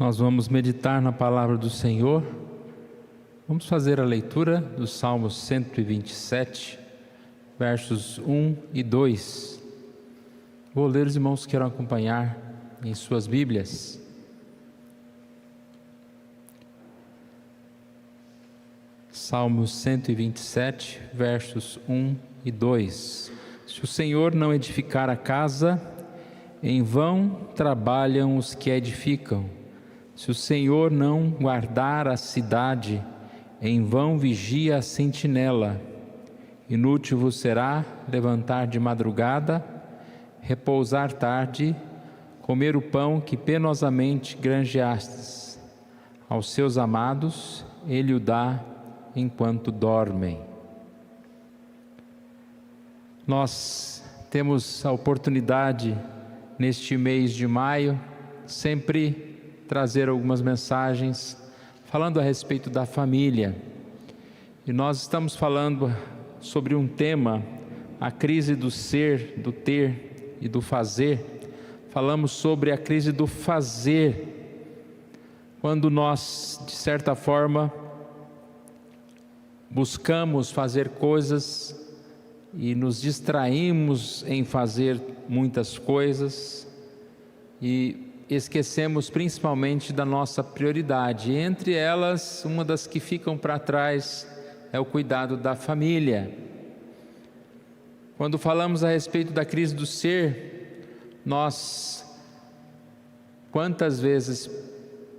Nós vamos meditar na palavra do Senhor. Vamos fazer a leitura do Salmo 127, versos 1 e 2. Vou ler, os irmãos queiram acompanhar em suas Bíblias. Salmo 127, versos 1 e 2. Se o Senhor não edificar a casa, em vão trabalham os que edificam. Se o Senhor não guardar a cidade, em vão vigia a sentinela. Inútil vos será levantar de madrugada, repousar tarde, comer o pão que penosamente granjeastes. Aos seus amados ele o dá enquanto dormem. Nós temos a oportunidade, neste mês de maio, sempre trazer algumas mensagens falando a respeito da família. E nós estamos falando sobre um tema, a crise do ser, do ter e do fazer. Falamos sobre a crise do fazer, quando nós, de certa forma, buscamos fazer coisas e nos distraímos em fazer muitas coisas e esquecemos principalmente da nossa prioridade. Entre elas, uma das que ficam para trás é o cuidado da família. Quando falamos a respeito da crise do ser, nós quantas vezes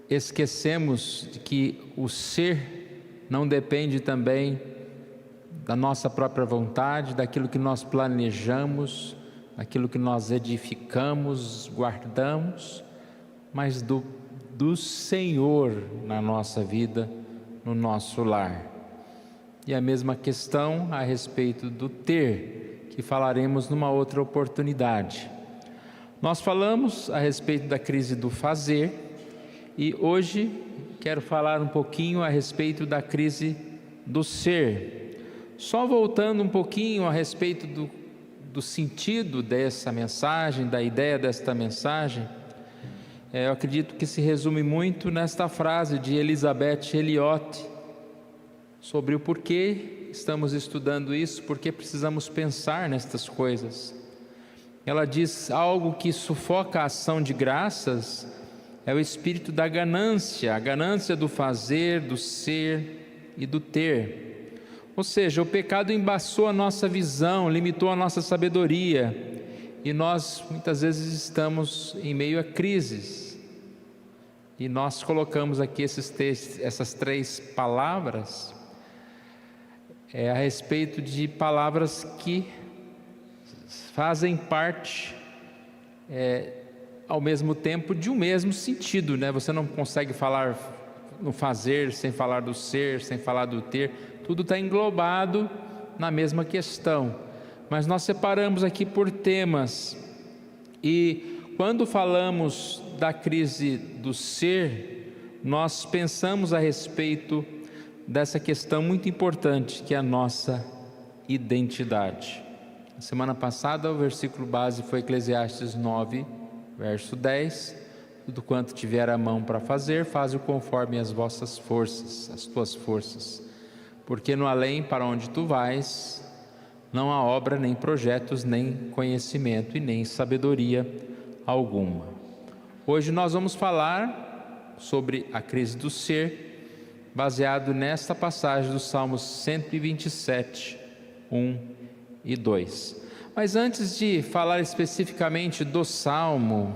esquecemos de que o ser não depende também da nossa própria vontade, daquilo que nós planejamos, daquilo que nós edificamos, guardamos, mas do Senhor na nossa vida, no nosso lar. E a mesma questão a respeito do ter, que falaremos numa outra oportunidade. Nós falamos a respeito da crise do fazer e hoje quero falar um pouquinho a respeito da crise do ser. Só voltando um pouquinho a respeito do sentido dessa mensagem, da ideia desta mensagem, eu acredito que se resume muito nesta frase de Elizabeth Elliot, sobre o porquê estamos estudando isso, porque precisamos pensar nestas coisas. Ela diz: algo que sufoca a ação de graças é o espírito da ganância, a ganância do fazer, do ser e do ter. Ou seja, o pecado embaçou a nossa visão, limitou a nossa sabedoria, e nós muitas vezes estamos em meio a crises. E nós colocamos aqui essas três palavras a respeito de palavras que fazem parte ao mesmo tempo de um mesmo sentido, né? Você não consegue falar no fazer sem falar do ser, sem falar do ter. Tudo está englobado na mesma questão, mas nós separamos aqui por temas. E quando falamos da crise do ser, nós pensamos a respeito dessa questão muito importante, que é a nossa identidade. Na semana passada o versículo base foi Eclesiastes 9, verso 10: tudo quanto tiver a mão para fazer, faze-o conforme as vossas forças, as tuas forças, porque no além para onde tu vais, não há obra, nem projetos, nem conhecimento e nem sabedoria alguma. Hoje nós vamos falar sobre a crise do ser, baseado nesta passagem do Salmo 127, 1 e 2. Mas antes de falar especificamente do Salmo,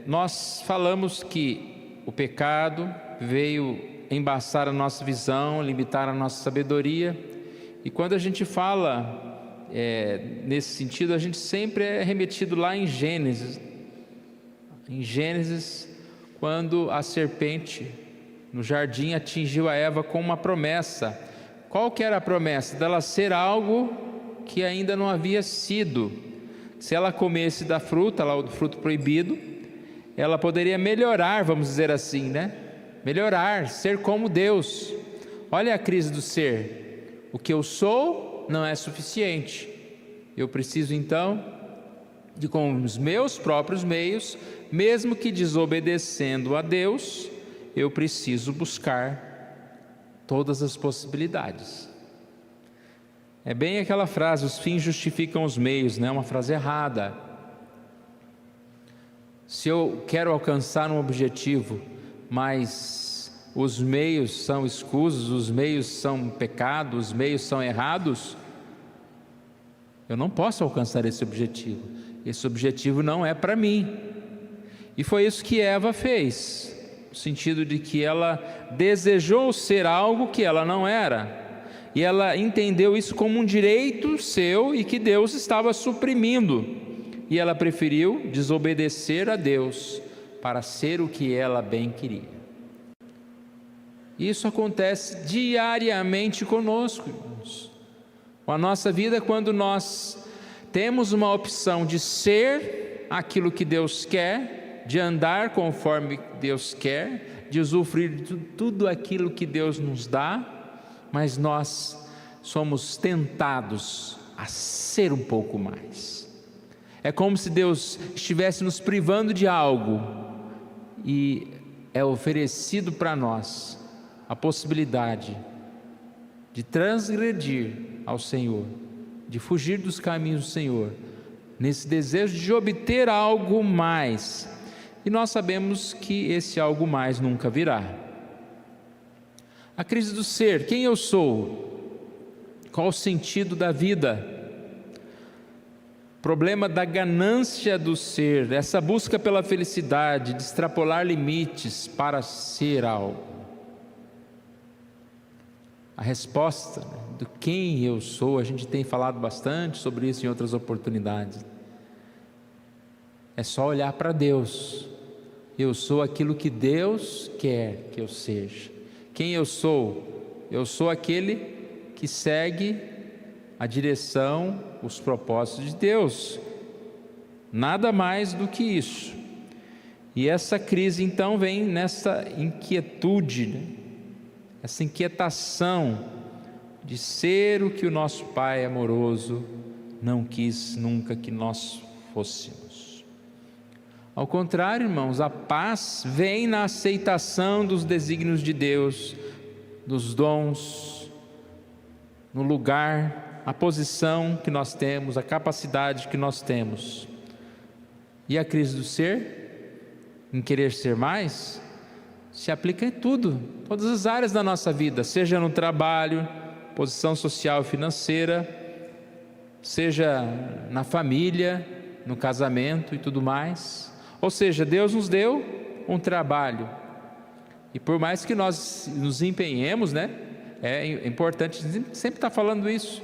nós falamos que o pecado veio embaçar a nossa visão, limitar a nossa sabedoria. E quando a gente fala nesse sentido, a gente sempre é remetido lá em Gênesis. Em Gênesis, quando a serpente no jardim atingiu a Eva com uma promessa. Qual que era a promessa? Dela ser algo que ainda não havia sido. Se ela comesse da fruta, lá do fruto proibido, ela poderia melhorar, vamos dizer assim, né? Melhorar, ser como Deus. Olha a crise do ser. O que eu sou não é suficiente. Eu preciso então de com os meus próprios meios, mesmo que desobedecendo a Deus, eu preciso buscar todas as possibilidades. É bem aquela frase, os fins justificam os meios, né? Uma frase errada. Se eu quero alcançar um objetivo, mas os meios são escusos, os meios são pecado, os meios são errados, eu não posso alcançar esse objetivo. Esse objetivo não é para mim. E foi isso que Eva fez, no sentido de que ela desejou ser algo que ela não era. E ela entendeu isso como um direito seu e que Deus estava suprimindo. E ela preferiu desobedecer a Deus para ser o que ela bem queria. Isso acontece diariamente conosco, irmãos. Com a nossa vida, quando nós temos uma opção de ser aquilo que Deus quer, de andar conforme Deus quer, de usufruir de tudo aquilo que Deus nos dá, mas nós somos tentados a ser um pouco mais. É como se Deus estivesse nos privando de algo e é oferecido para nós a possibilidade de transgredir ao Senhor, de fugir dos caminhos do Senhor, nesse desejo de obter algo mais. E nós sabemos que esse algo mais nunca virá. A crise do ser, quem eu sou? Qual o sentido da vida? Problema da ganância do ser, essa busca pela felicidade, de extrapolar limites para ser algo. A resposta do quem eu sou, a gente tem falado bastante sobre isso em outras oportunidades. É só olhar para Deus. Eu sou aquilo que Deus quer que eu seja. Quem eu sou? Eu sou aquele que segue a direção, os propósitos de Deus. Nada mais do que isso. E essa crise então vem nessa inquietude, né? Essa inquietação de ser o que o nosso Pai amoroso não quis nunca que nós fôssemos. Ao contrário, irmãos, a paz vem na aceitação dos desígnios de Deus, dos dons, no lugar, a posição que nós temos, a capacidade que nós temos. E a crise do ser, em querer ser mais, se aplica em tudo, todas as áreas da nossa vida, seja no trabalho, posição social e financeira, seja na família, no casamento e tudo mais. Ou seja, Deus nos deu um trabalho, e por mais que nós nos empenhemos, né, é importante sempre estar falando isso.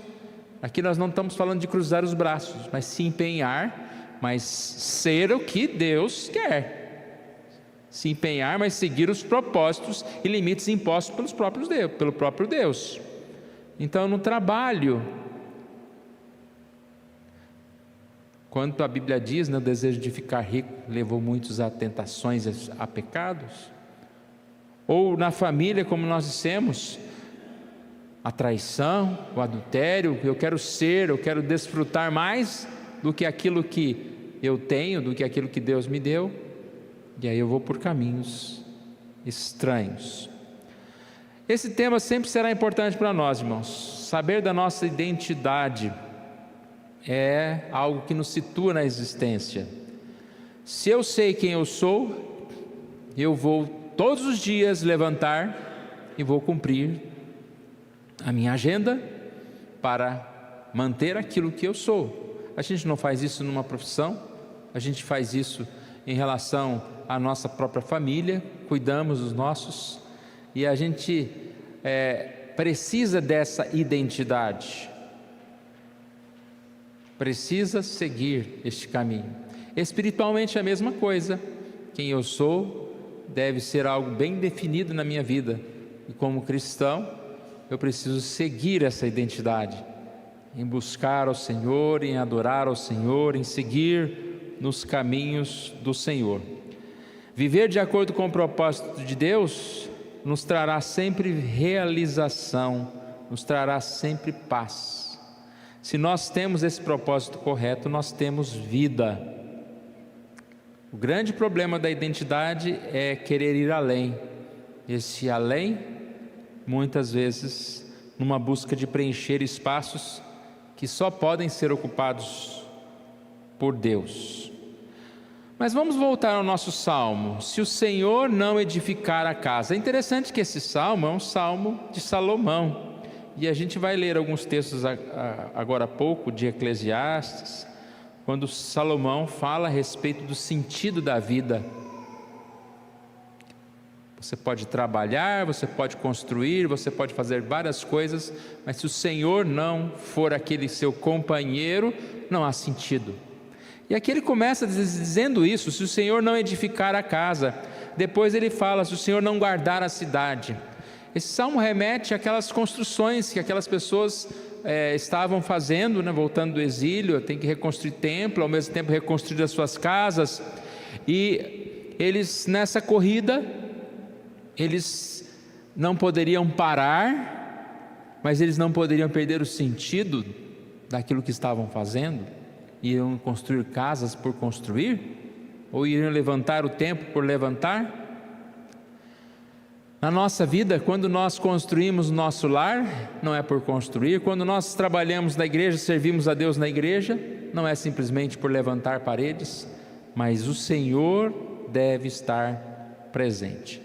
Aqui nós não estamos falando de cruzar os braços, mas se empenhar, mas ser o que Deus quer. Se empenhar, mas seguir os propósitos e limites impostos pelo próprio Deus. Então, no trabalho, quando a Bíblia diz, né, o desejo de ficar rico levou muitos a tentações, a pecados. Ou na família, como nós dissemos, a traição, o adultério, eu quero desfrutar mais do que aquilo que eu tenho, do que aquilo que Deus me deu. E aí eu vou por caminhos estranhos. Esse tema sempre será importante para nós, irmãos. Saber da nossa identidade é algo que nos situa na existência. Se eu sei quem eu sou, eu vou todos os dias levantar e vou cumprir a minha agenda para manter aquilo que eu sou. A gente não faz isso numa profissão, a gente faz isso em relação à nossa própria família, cuidamos dos nossos, e a gente precisa dessa identidade, precisa seguir este caminho. Espiritualmente é a mesma coisa. Quem eu sou deve ser algo bem definido na minha vida, e como cristão eu preciso seguir essa identidade, em buscar ao Senhor, em adorar ao Senhor, em seguir nos caminhos do Senhor. Viver de acordo com o propósito de Deus nos trará sempre realização, nos trará sempre paz. Se nós temos esse propósito correto, nós temos vida. O grande problema da identidade é querer ir além. Esse além, muitas vezes, numa busca de preencher espaços que só podem ser ocupados por Deus. Mas vamos voltar ao nosso salmo. Se o Senhor não edificar a casa. É interessante que esse salmo é um salmo de Salomão. E a gente vai ler alguns textos agora há pouco de Eclesiastes, quando Salomão fala a respeito do sentido da vida. Você pode trabalhar, você pode construir, você pode fazer várias coisas, mas se o Senhor não for aquele seu companheiro, não há sentido. E aqui ele começa dizendo isso: se o Senhor não edificar a casa. Depois ele fala: se o Senhor não guardar a cidade. Esse salmo remete àquelas construções que aquelas pessoas estavam fazendo, né, voltando do exílio. Tem que reconstruir templo, ao mesmo tempo reconstruir as suas casas. E eles, nessa corrida, eles não poderiam parar, mas eles não poderiam perder o sentido daquilo que estavam fazendo. Iriam construir casas por construir? Ou iriam levantar o templo por levantar? Na nossa vida, quando nós construímos o nosso lar, não é por construir. Quando nós trabalhamos na igreja, servimos a Deus na igreja, não é simplesmente por levantar paredes, mas o Senhor deve estar presente.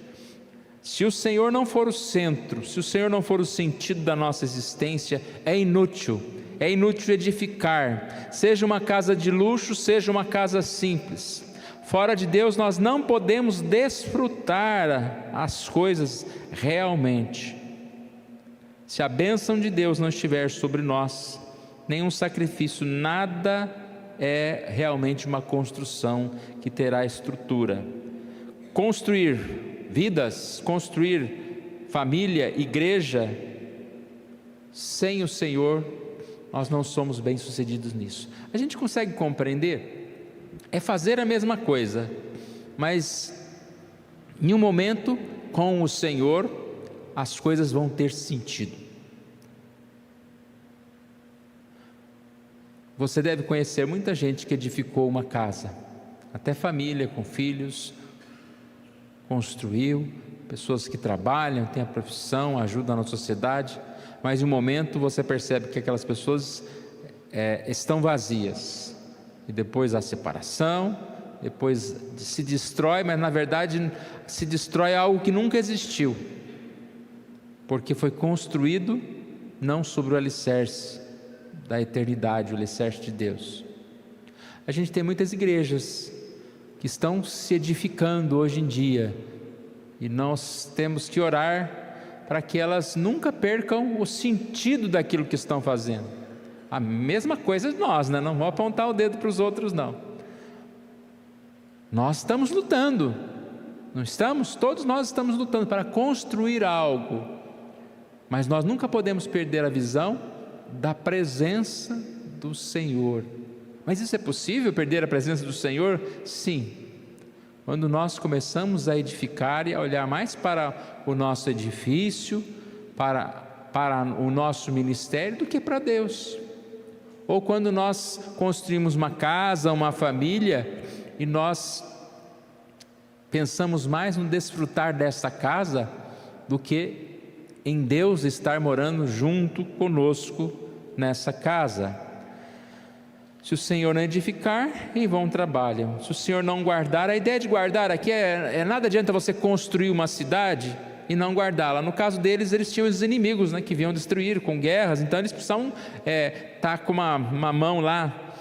Se o Senhor não for o centro, se o Senhor não for o sentido da nossa existência, é inútil edificar, seja uma casa de luxo, seja uma casa simples. Fora de Deus nós não podemos desfrutar as coisas realmente. Se a bênção de Deus não estiver sobre nós, nenhum sacrifício, nada é realmente uma construção que terá estrutura. Construir vidas, construir família, igreja, sem o Senhor, nós não somos bem-sucedidos nisso. A gente consegue compreender? É fazer a mesma coisa, mas em um momento com o Senhor, as coisas vão ter sentido. Você deve conhecer muita gente que edificou uma casa, até família com filhos, construiu, pessoas que trabalham, têm a profissão, ajudam na sociedade, mas em um momento você percebe que aquelas pessoas estão vazias. E depois a separação, depois se destrói, mas na verdade se destrói algo que nunca existiu, porque foi construído não sobre o alicerce da eternidade, o alicerce de Deus. A gente tem muitas igrejas que estão se edificando hoje em dia, e nós temos que orar para que elas nunca percam o sentido daquilo que estão fazendo. A mesma coisa de nós, né? Não vou apontar o dedo para os outros, não. Nós estamos lutando, não estamos? Todos nós estamos lutando para construir algo, mas nós nunca podemos perder a visão da presença do Senhor. Mas isso é possível, perder a presença do Senhor? Sim. Quando nós começamos a edificar e a olhar mais para o nosso edifício, para o nosso ministério, do que para Deus. Ou quando nós construímos uma casa, uma família, e nós pensamos mais no desfrutar dessa casa do que em Deus estar morando junto conosco nessa casa. Se o Senhor não edificar, em vão trabalham. Se o Senhor não guardar, a ideia de guardar aqui nada adianta você construir uma cidade e não guardá-la. No caso deles, eles tinham os inimigos, né, que vinham destruir com guerras, então eles precisavam estar com uma mão lá,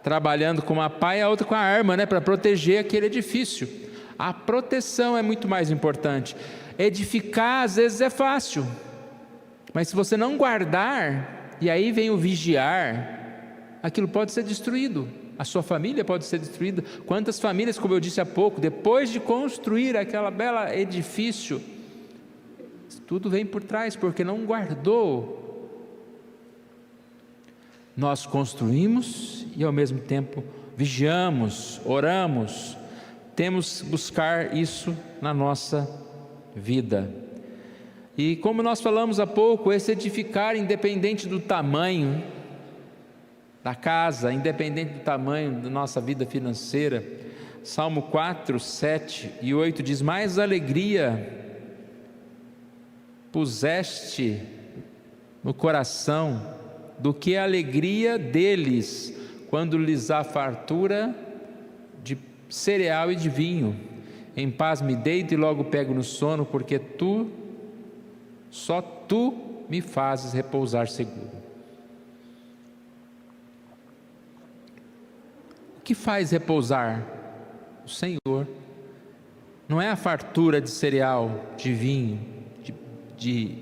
trabalhando com uma pá e a outra com a arma, né, para proteger aquele edifício. A proteção é muito mais importante. Edificar às vezes é fácil, mas se você não guardar, e aí vem o vigiar, aquilo pode ser destruído, a sua família pode ser destruída. Quantas famílias, como eu disse há pouco, depois de construir aquela bela edifício, tudo vem por trás, porque não guardou. Nós construímos e ao mesmo tempo vigiamos, oramos, temos que buscar isso na nossa vida. E como nós falamos há pouco, esse edificar, independente do tamanho, da casa, independente do tamanho da nossa vida financeira. Salmo 4, 7 e 8 diz: mais alegria puseste no coração do que a alegria deles, quando lhes há fartura de cereal e de vinho. Em paz me deito e logo pego no sono, porque só tu me fazes repousar seguro. O que faz repousar? O Senhor. Não é a fartura de cereal, de vinho, de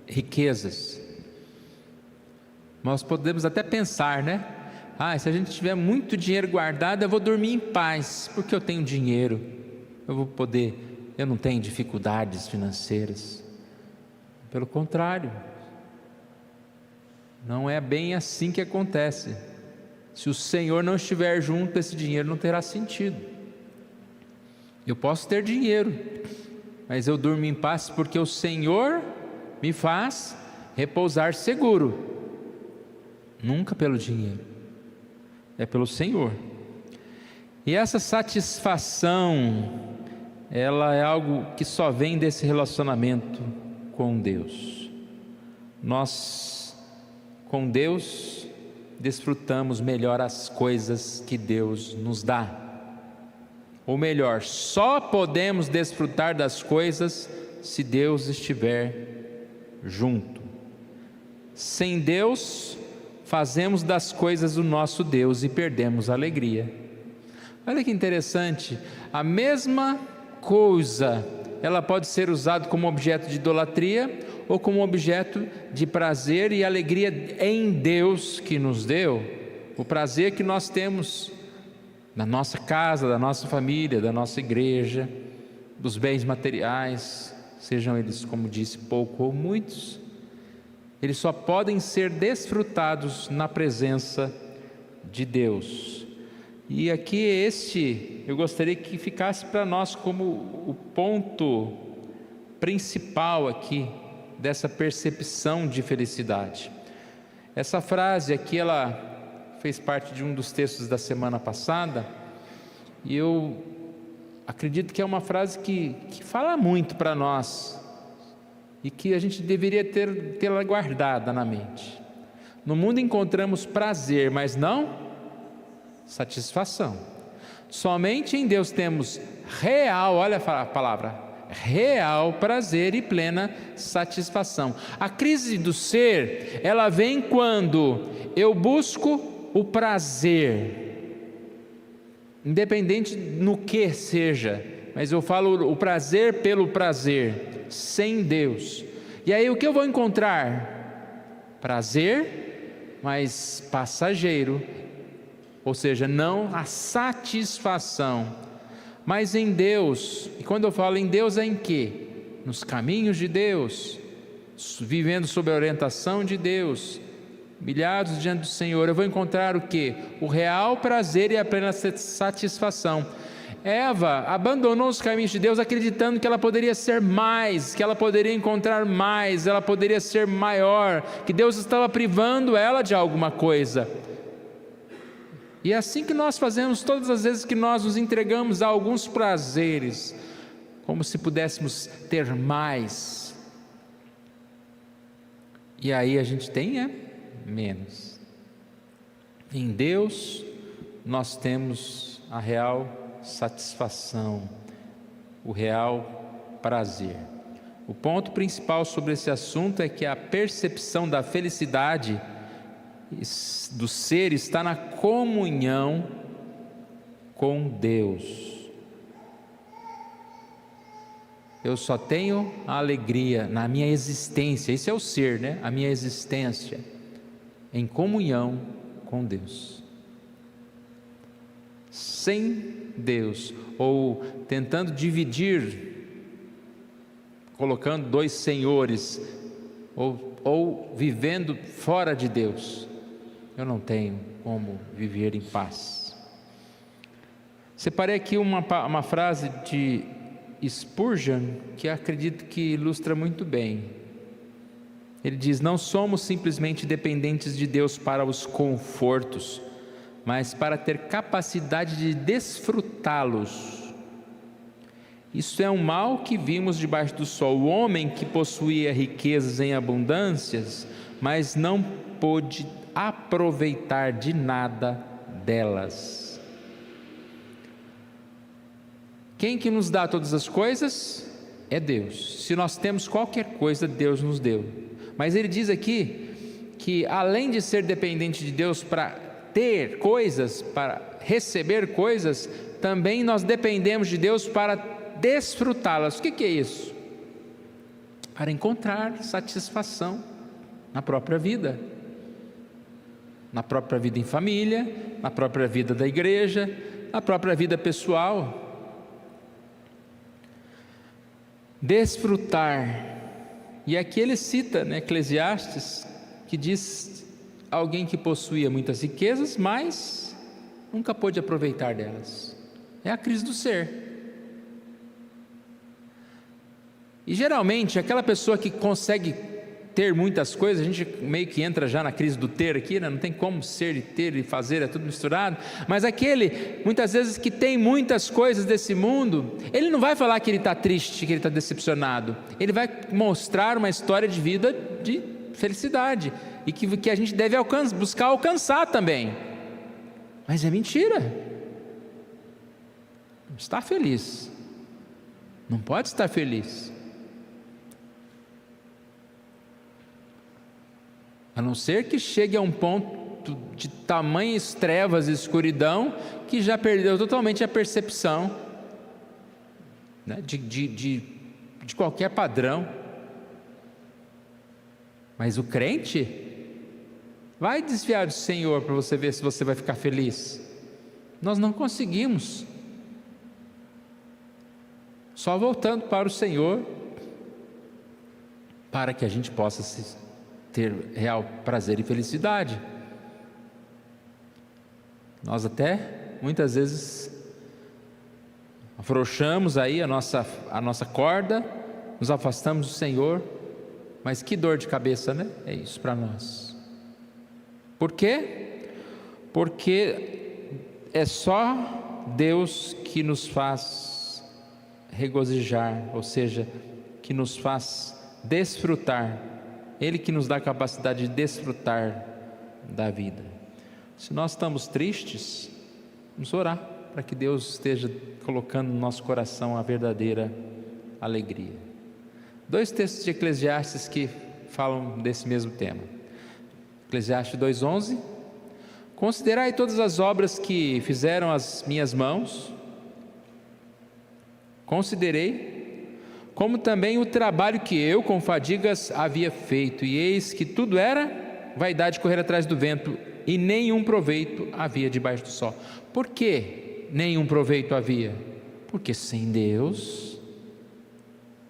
riquezas. Nós podemos até pensar, né? Se a gente tiver muito dinheiro guardado, eu vou dormir em paz, porque eu tenho dinheiro, eu não tenho dificuldades financeiras. Pelo contrário, não é bem assim que acontece. Se o Senhor não estiver junto, esse dinheiro não terá sentido. Eu posso ter dinheiro, mas eu durmo em paz porque o Senhor me faz repousar seguro. Nunca pelo dinheiro, é pelo Senhor. E essa satisfação, ela é algo que só vem desse relacionamento com Deus. Nós, com Deus, desfrutamos melhor as coisas que Deus nos dá. Ou melhor, só podemos desfrutar das coisas se Deus estiver junto. Sem Deus, fazemos das coisas o nosso Deus e perdemos a alegria. Olha que interessante, a mesma coisa, ela pode ser usada como objeto de idolatria ou como objeto de prazer e alegria em Deus que nos deu. O prazer que nós temos na nossa casa, da nossa família, da nossa igreja, dos bens materiais, sejam eles, como disse, pouco ou muitos, eles só podem ser desfrutados na presença de Deus. E aqui eu gostaria que ficasse para nós como o ponto principal aqui dessa percepção de felicidade. Essa frase aqui, ela fez parte de um dos textos da semana passada, e eu acredito que é uma frase que fala muito para nós, e que a gente deveria tê-la guardada na mente. No mundo encontramos prazer, mas não satisfação. Somente em Deus temos real, olha a palavra, real prazer e plena satisfação. A crise do ser, ela vem quando eu busco o prazer, independente no que seja, mas eu falo o prazer pelo prazer, sem Deus. E aí o que eu vou encontrar? Prazer, mas passageiro, ou seja, não a satisfação. Mas em Deus, e quando eu falo em Deus é em quê? Nos caminhos de Deus, vivendo sob a orientação de Deus, humilhados diante do Senhor, eu vou encontrar o quê? O real prazer e a plena satisfação. Eva abandonou os caminhos de Deus acreditando que ela poderia ser mais, que ela poderia encontrar mais, ela poderia ser maior, que Deus estava privando ela de alguma coisa. E é assim que nós fazemos todas as vezes que nós nos entregamos a alguns prazeres, como se pudéssemos ter mais. E aí a gente tem menos. Em Deus nós temos a real satisfação, o real prazer. O ponto principal sobre esse assunto é que a percepção da felicidade do ser está na comunhão com Deus. Eu só tenho a alegria na minha existência, esse é o ser, né? A minha existência em comunhão com Deus. Sem Deus, ou tentando dividir, colocando dois senhores, ou vivendo fora de Deus, eu não tenho como viver em paz. Separei aqui uma frase de Spurgeon, que acredito que ilustra muito bem. Ele diz: não somos simplesmente dependentes de Deus para os confortos, mas para ter capacidade de desfrutá-los. Isso é um mal que vimos debaixo do sol. O homem que possuía riquezas em abundâncias, mas não pôde aproveitar de nada delas. Quem que nos dá todas as coisas? É Deus. Se nós temos qualquer coisa, Deus nos deu. Mas ele diz aqui que além de ser dependente de Deus para ter coisas, para receber coisas, também nós dependemos de Deus para desfrutá-las. O que é isso? Para encontrar satisfação na própria vida em família, na própria vida da igreja, na própria vida pessoal. Desfrutar. E aqui ele cita, Eclesiastes, que diz: alguém que possuía muitas riquezas, mas nunca pôde aproveitar delas. É a crise do ser. E geralmente aquela pessoa que consegue ter muitas coisas, a gente meio que entra já na crise do ter aqui, não tem como ser e ter e fazer, é tudo misturado. Mas aquele, muitas vezes, que tem muitas coisas desse mundo, ele não vai falar que ele está triste, que ele está decepcionado. Ele vai mostrar uma história de vida de felicidade e que a gente deve buscar alcançar também. Mas é mentira. Não está feliz. Não pode estar feliz. A não ser que chegue a um ponto de tamanhas trevas e escuridão que já perdeu totalmente a percepção, de qualquer padrão. Mas o crente vai desviar do Senhor para você ver se você vai ficar feliz. Nós não conseguimos. Só voltando para o Senhor, para que a gente possa ter real prazer e felicidade. Nós até muitas vezes afrouxamos aí a nossa corda, nos afastamos do Senhor, mas que dor de cabeça, é isso para nós. Por quê? Porque é só Deus que nos faz regozijar, ou seja, que nos faz desfrutar. Ele que nos dá a capacidade de desfrutar da vida. Se nós estamos tristes, vamos orar para que Deus esteja colocando no nosso coração a verdadeira alegria. 2 textos de Eclesiastes que falam desse mesmo tema. Eclesiastes 2:11: considerai todas as obras que fizeram as minhas mãos, considerei, como também o trabalho que eu com fadigas havia feito, e eis que tudo era vaidade de correr atrás do vento, e nenhum proveito havia debaixo do sol. Por que nenhum proveito havia? Porque sem Deus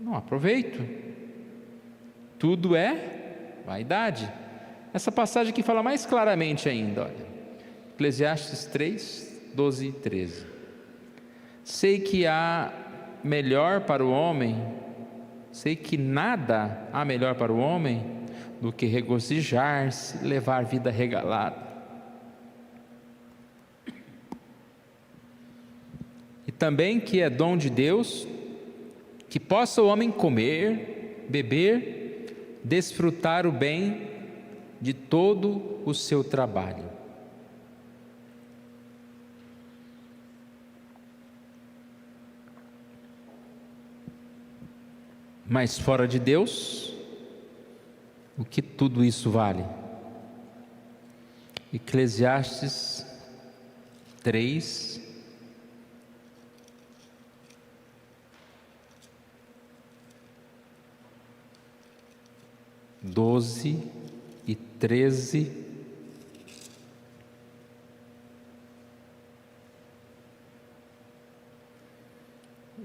não há proveito. Tudo é vaidade. Essa passagem aqui fala mais claramente ainda, olha, Eclesiastes 3:12 e 13. Sei que há melhor para o homem, sei que nada há melhor para o homem do que regozijar-se, levar vida regalada. E também que é dom de Deus, que possa o homem comer, beber, desfrutar o bem de todo o seu trabalho. Mas fora de Deus, o que tudo isso vale? Eclesiastes 3, doze e 13.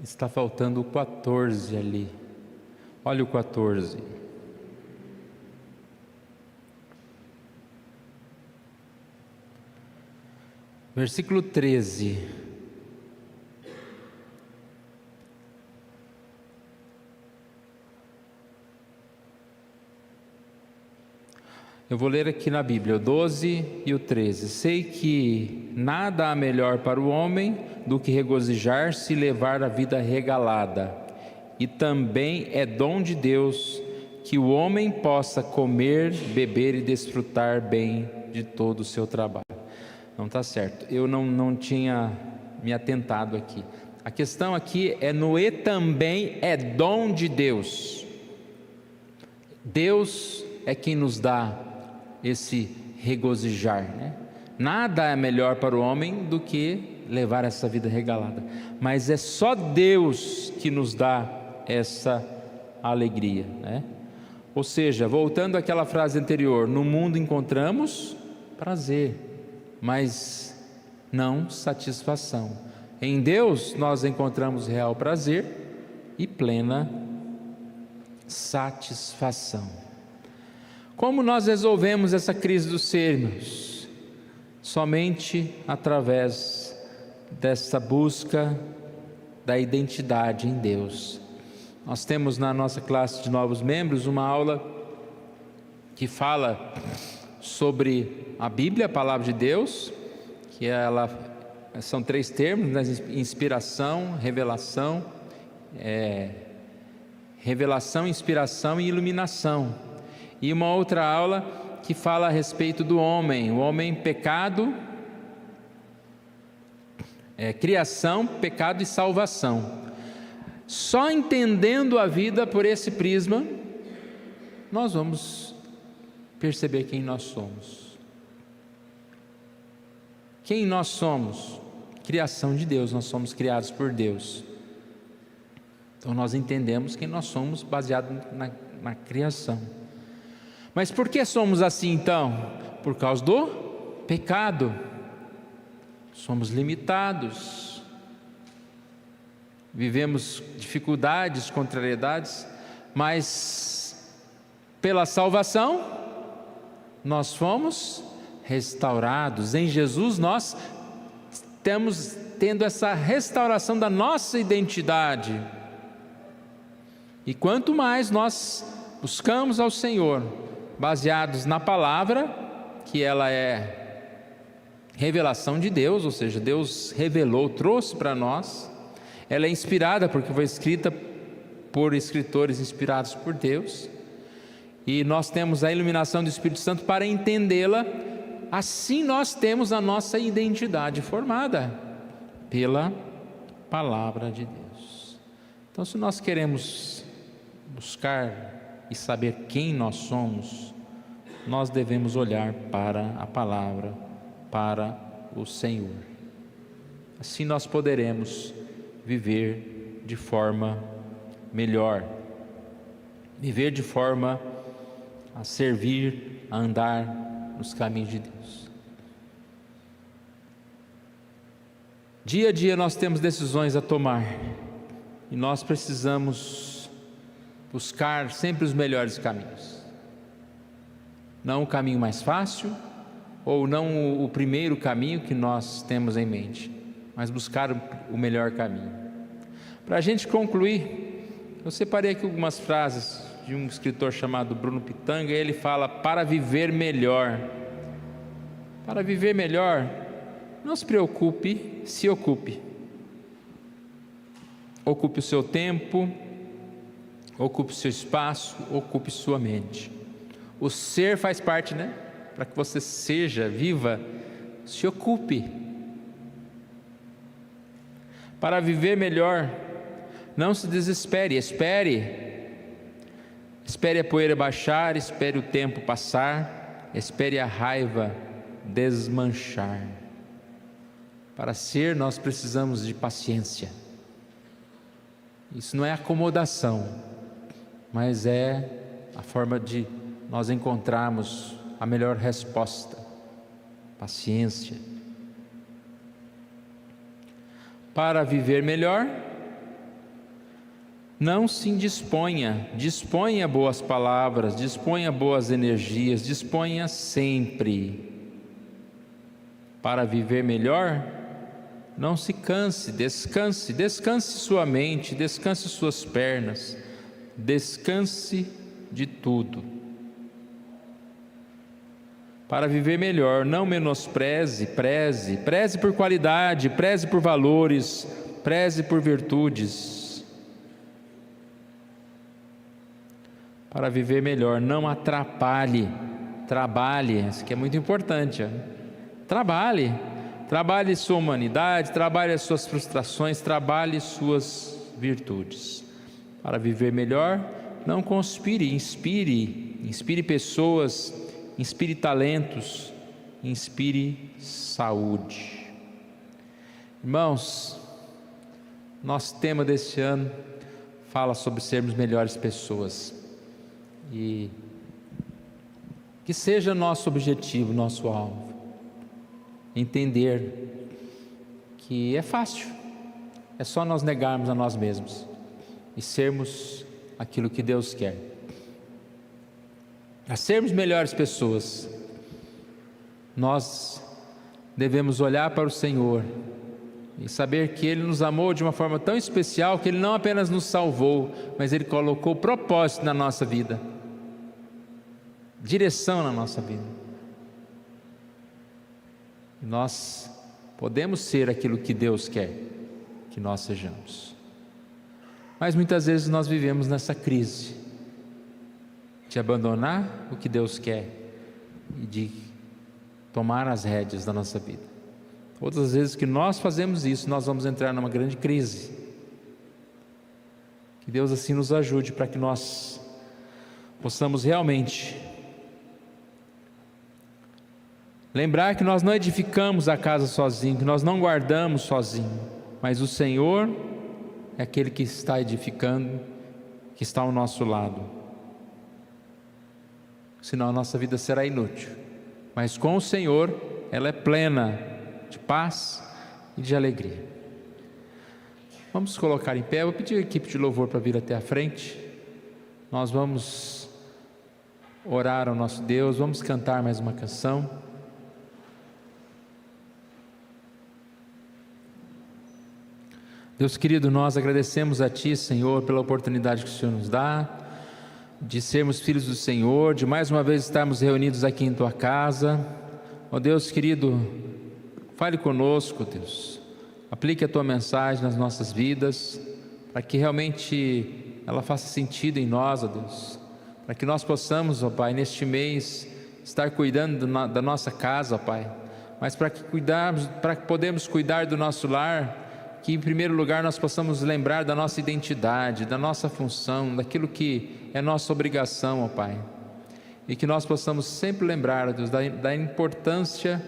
Está faltando o 14 ali. Olha o 14. Versículo 13. Eu vou ler aqui na Bíblia, o 12 e o 13. Sei que nada há melhor para o homem do que regozijar-se e levar a vida regalada. E também é dom de Deus que o homem possa comer, beber e desfrutar bem de todo o seu trabalho. Não está certo, eu não tinha me atentado aqui. A questão aqui é no e também é dom de Deus. Deus é quem nos dá esse regozijar, né? Nada é melhor para o homem do que levar essa vida regalada, mas é só Deus que nos dá essa alegria, né? Ou seja, voltando àquela frase anterior, no mundo encontramos prazer, mas não satisfação. Em Deus nós encontramos real prazer e plena satisfação. Como nós resolvemos essa crise dos sermos? Somente através dessa busca da identidade em Deus. Nós temos na nossa classe de novos membros uma aula que fala sobre a Bíblia, a Palavra de Deus, que são 3 termos, né? Inspiração, revelação, inspiração e iluminação. E uma outra aula que fala a respeito do homem, o homem pecado, criação, pecado e salvação. Só entendendo a vida por esse prisma, nós vamos perceber quem nós somos. Quem nós somos? Criação de Deus, nós somos criados por Deus. Então nós entendemos quem nós somos baseado na criação. Mas por que somos assim então? Por causa do pecado. Somos limitados. Vivemos dificuldades, contrariedades, mas pela salvação nós fomos restaurados. Em Jesus nós estamos tendo essa restauração da nossa identidade. E quanto mais nós buscamos ao Senhor, baseados na palavra, que ela é revelação de Deus, ou seja, Deus revelou, trouxe para nós. Ela é inspirada porque foi escrita por escritores inspirados por Deus, e nós temos a iluminação do Espírito Santo para entendê-la. Assim nós temos a nossa identidade formada pela palavra de Deus. Então, se nós queremos buscar e saber quem nós somos, nós devemos olhar para a palavra, para o Senhor. Assim nós poderemos viver de forma melhor, viver de forma a servir, a andar nos caminhos de Deus. Dia a dia nós temos decisões a tomar, e nós precisamos buscar sempre os melhores caminhos. Não o caminho mais fácil, ou não o primeiro caminho que nós temos em mente, mas buscar o melhor caminho. Para a gente concluir, eu separei aqui algumas frases de um escritor chamado Bruno Pitanga. Ele fala: para viver melhor. Para viver melhor, não se preocupe, se ocupe. Ocupe o seu tempo, ocupe o seu espaço, ocupe sua mente. O ser faz parte, né? Para que você seja, viva, se ocupe. Para viver melhor, não se desespere, espere a poeira baixar, espere o tempo passar, espere a raiva desmanchar. Para ser, nós precisamos de paciência. Isso não é acomodação, mas é a forma de nós encontrarmos a melhor resposta. Paciência. Para viver melhor, não se indisponha, disponha boas palavras, disponha boas energias, disponha sempre. Para viver melhor, não se canse, descanse sua mente, descanse suas pernas, descanse de tudo. para viver melhor. Não menospreze, preze por qualidade, preze por valores, preze por virtudes. Para viver melhor, não atrapalhe, trabalhe, isso aqui é muito importante, trabalhe sua humanidade, trabalhe as suas frustrações, trabalhe suas virtudes. Para viver melhor, não conspire, inspire pessoas, inspire talentos, inspire saúde. Irmãos, nosso tema deste ano fala sobre sermos melhores pessoas, e que seja nosso objetivo, nosso alvo, entender que é fácil, é só nós negarmos a nós mesmos e sermos aquilo que Deus quer. Para sermos melhores pessoas, nós devemos olhar para o Senhor e saber que Ele nos amou de uma forma tão especial que Ele não apenas nos salvou, mas Ele colocou propósito na nossa vida, direção na nossa vida. E nós podemos ser aquilo que Deus quer que nós sejamos. Mas muitas vezes nós vivemos nessa crise de abandonar o que Deus quer e de tomar as rédeas da nossa vida. Todas as vezes que nós fazemos isso, nós vamos entrar numa grande crise. Que Deus assim nos ajude para que nós possamos realmente lembrar que nós não edificamos a casa sozinho, que nós não guardamos sozinho, mas o Senhor é aquele que está edificando, que está ao nosso lado. Senão a nossa vida será inútil, mas com o Senhor ela é plena de paz e de alegria. Vamos colocar em pé. Eu vou pedir a equipe de louvor para vir até a frente. Nós vamos orar ao nosso Deus, vamos cantar mais uma canção. Deus querido, nós agradecemos a Ti, Senhor, pela oportunidade que o Senhor nos dá de sermos filhos do Senhor, de mais uma vez estarmos reunidos aqui em Tua casa. Ó Deus querido, fale conosco, Deus, aplique a Tua mensagem nas nossas vidas, para que realmente ela faça sentido em nós, ó Deus, para que nós possamos, ó Pai, neste mês estar cuidando da nossa casa, ó Pai, mas para que podemos cuidar do nosso lar, que em primeiro lugar nós possamos lembrar da nossa identidade, da nossa função, daquilo que é nossa obrigação, ó Pai, e que nós possamos sempre lembrar, ó Deus, da importância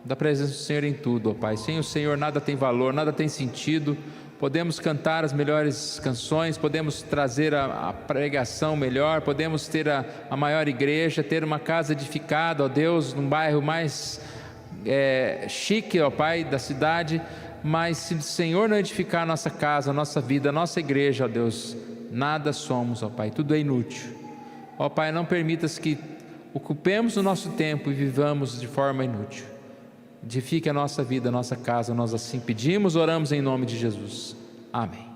da presença do Senhor em tudo, ó Pai. Sem o Senhor nada tem valor, nada tem sentido. Podemos cantar as melhores canções, podemos trazer a pregação melhor, podemos ter a maior igreja, ter uma casa edificada, ó Deus, num bairro mais chique, ó Pai, da cidade, mas se o Senhor não edificar a nossa casa, a nossa vida, a nossa igreja, ó Deus, nada somos, ó Pai, tudo é inútil. Ó Pai, não permitas que ocupemos o nosso tempo e vivamos de forma inútil. Edifique a nossa vida, a nossa casa, nós assim pedimos, oramos em nome de Jesus. Amém.